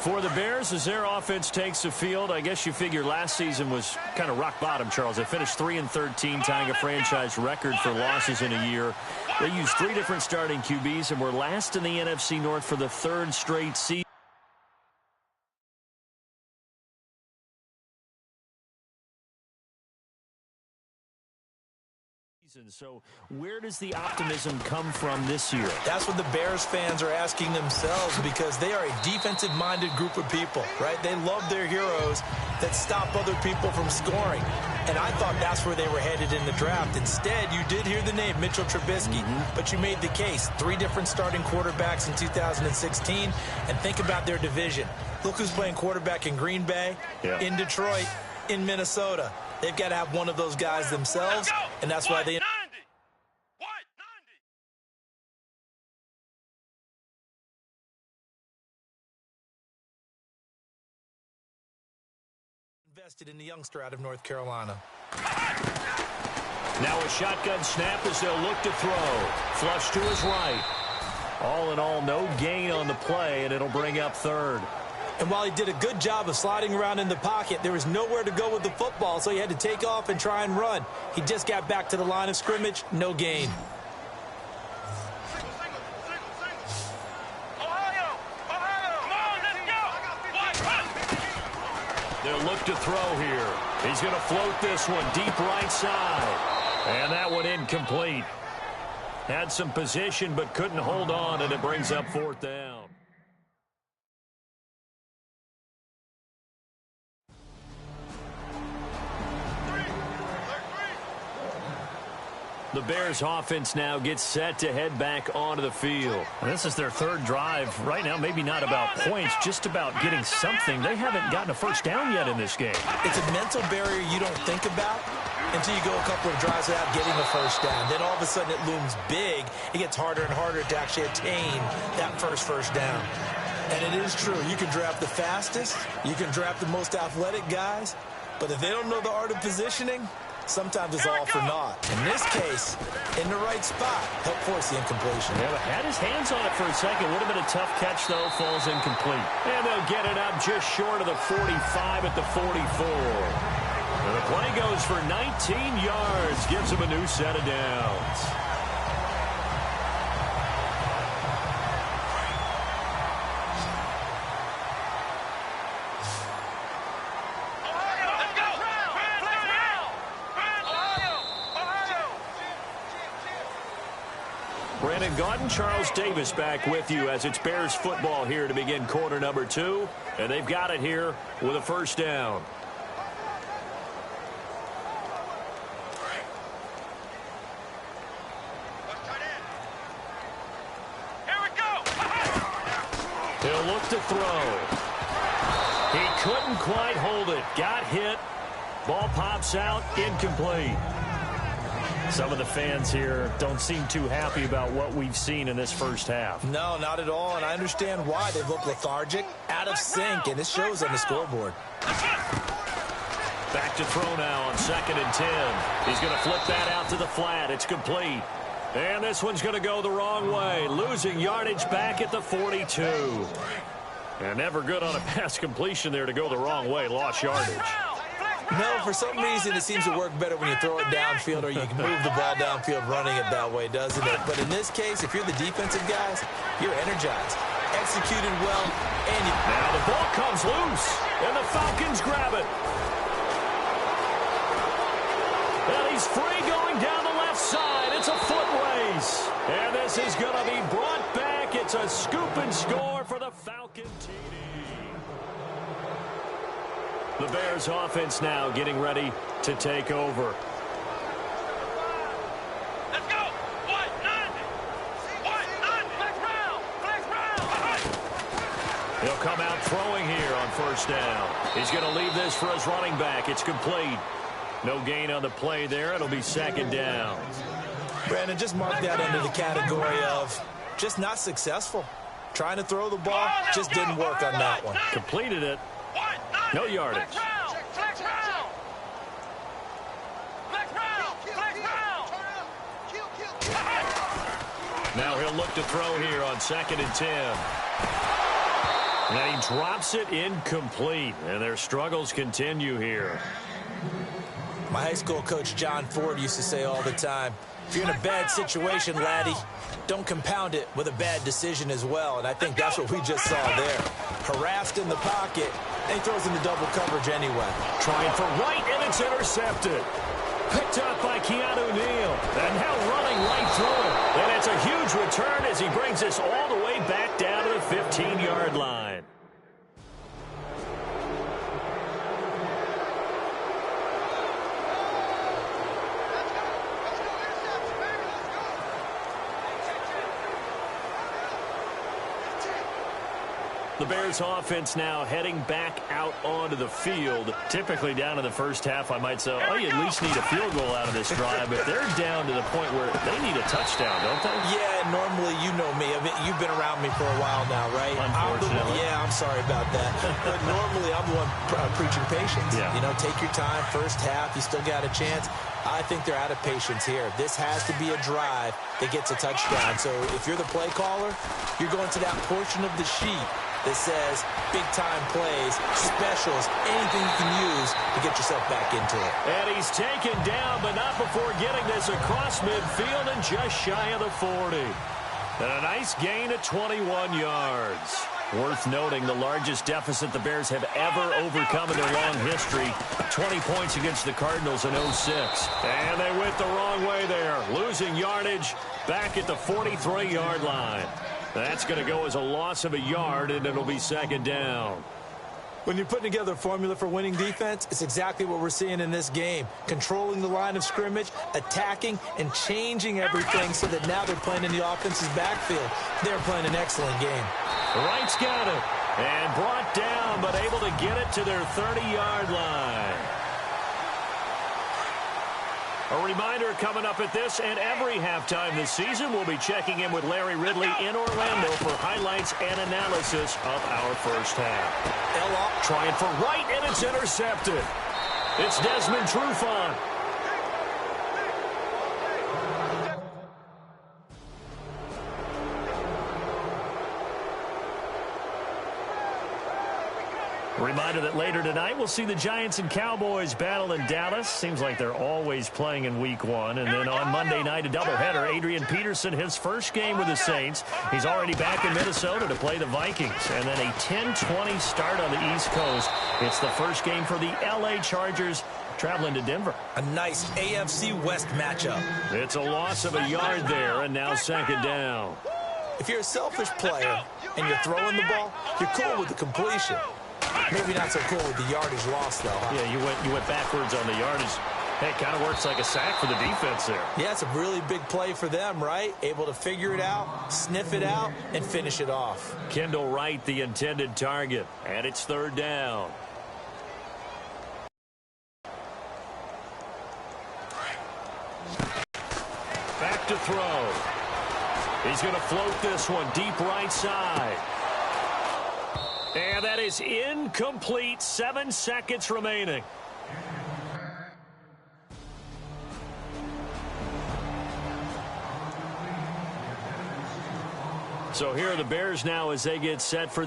For the Bears, as their offense takes the field, I guess you figure last season was kind of rock bottom, Charles. They finished 3-13, tying a franchise record for losses in a year. They used 3 different starting QBs and were last in the NFC North for the 3rd straight season. So where does the optimism come from this year? That's what the Bears fans are asking themselves, because they are a defensive-minded group of people, right? They love their heroes that stop other people from scoring. And I thought that's where they were headed in the draft. Instead, you did hear the name Mitchell Trubisky, but you made the case. 3 different starting quarterbacks in 2016. And think about their division. Look who's playing quarterback in Green Bay, in Detroit, in Minnesota. They've got to have one of those guys themselves, and that's why they invested in the youngster out of North Carolina. Now a shotgun snap as they'll look to throw. Flush to his right. All in all, no gain on the play, and it'll bring up 3rd. And while he did a good job of sliding around in the pocket, there was nowhere to go with the football, so he had to take off and try and run. He just got back to the line of scrimmage, no gain. They'll look to throw here. He's going to float this one deep right side. And that one incomplete. Had some position but couldn't hold on, and it brings up 4th down. The Bears offense now gets set to head back onto the field. This is their 3rd drive. Right now, maybe not about points, just about getting something. They haven't gotten a first down yet in this game. It's a mental barrier you don't think about until you go a couple of drives without getting a first down. Then all of a sudden it looms big. It gets harder and harder to actually attain that first down. And it is true. You can draft the fastest. You can draft the most athletic guys. But if they don't know the art of positioning, sometimes it's all for naught. In this case, in the right spot, helped force the incompletion. Yeah, had his hands on it for a second. Would have been a tough catch, though. Falls incomplete. And they'll get it up just short of the 45 at the 44. And the play goes for 19 yards. Gives him a new set of downs. Brandon Gaudin, Charles Davis back with you as it's Bears football here to begin quarter number 2. And they've got it here with a first down. Here we go. He'll look to throw. He couldn't quite hold it. Got hit. Ball pops out. Incomplete. Some of the fans here don't seem too happy about what we've seen in this first half. No, not at all, and I understand why. They look lethargic, out of sync, and it shows on the scoreboard. Back to throw now on 2nd and 10. He's going to flip that out to the flat. It's complete. And this one's going to go the wrong way. Losing yardage back at the 42. And never good on a pass completion there to go the wrong way. Lost yardage. No, for some reason it seems to work better when you throw it downfield, or you can move the ball downfield running it that way, doesn't it? But in this case, if you're the defensive guys, you're energized, executed well, and you... Now the ball comes loose, and the Falcons grab it. And he's free going down the left side. It's a foot race. And this is going to be brought back. It's a scoop and score for the Falcon TD. The Bears offense now getting ready to take over. Let's go. 190. 190. Flex round. He'll come out throwing here on first down. He's going to leave this for his running back. It's complete. No gain on the play there. It'll be 2nd down. Brandon, just mark that under the category of just not successful. Trying to throw the ball, just didn't work on that one. Completed it. No yardage. Flex round. Now he'll look to throw here on 2nd and 10. And he drops it incomplete, and their struggles continue here. My high school coach, John Ford, used to say all the time, if you're in a bad situation, laddie, don't compound it with a bad decision as well. And I think that's what we just saw there. Harassed in the pocket, and he throws in the double coverage anyway. Trying for right, and it's intercepted. Picked up by Keanu Neal. And now running right through it. And it's a huge return as he brings us all the way back down to the 15-yard line. The Bears offense now heading back out onto the field. Typically down in the first half, I might say, oh, you at least need a field goal out of this drive. But they're down to the point where they need a touchdown, don't they? Yeah, normally, you know me. I mean, you've been around me for a while now, right? Unfortunately. I'm sorry about that. But normally, I'm the one preaching patience. Yeah. You know, take your time. First half, you still got a chance. I think they're out of patience here. This has to be a drive that gets a touchdown. So if you're the play caller, you're going to that portion of the sheet that says big-time plays, specials, anything you can use to get yourself back into it. And he's taken down, but not before getting this across midfield and just shy of the 40. And a nice gain of 21 yards. Worth noting, the largest deficit the Bears have ever overcome in their long history, 20 points against the Cardinals in 06. And they went the wrong way there, losing yardage back at the 43-yard line. That's going to go as a loss of a yard, and it'll be second down. When you're putting together a formula for winning defense, it's exactly what we're seeing in this game. Controlling the line of scrimmage, attacking, and changing everything so that now they're playing in the offense's backfield. They're playing an excellent game. Wright's got it, and brought down, but able to get it to their 30-yard line. A reminder coming up at this and every halftime this season, we'll be checking in with Larry Ridley in Orlando for highlights and analysis of our first half. Trying for right, and it's intercepted. It's Desmond Trufant. Reminder that later tonight we'll see the Giants and Cowboys battle in Dallas. Seems like they're always playing in week one. And then on Monday night, a doubleheader. Adrian Peterson, his first game with the Saints. He's already back in Minnesota to play the Vikings. And then a 10-20 start on the East Coast. It's the first game for the L.A. Chargers traveling to Denver. A nice AFC West matchup. It's a loss of a yard there, and now second down. If you're a selfish player and you're throwing the ball, you're cool with the completion. Maybe not so cool with the yardage loss, though. Huh? Yeah, you went backwards on the yardage. Hey, it kind of works like a sack for the defense there. Yeah, it's a really big play for them, right? Able to figure it out, sniff it out, and finish it off. Kendall Wright, the intended target, and it's third down. Back to throw. He's going to float this one deep right side. And that is incomplete. 7 seconds remaining. So here are the Bears now as they get set for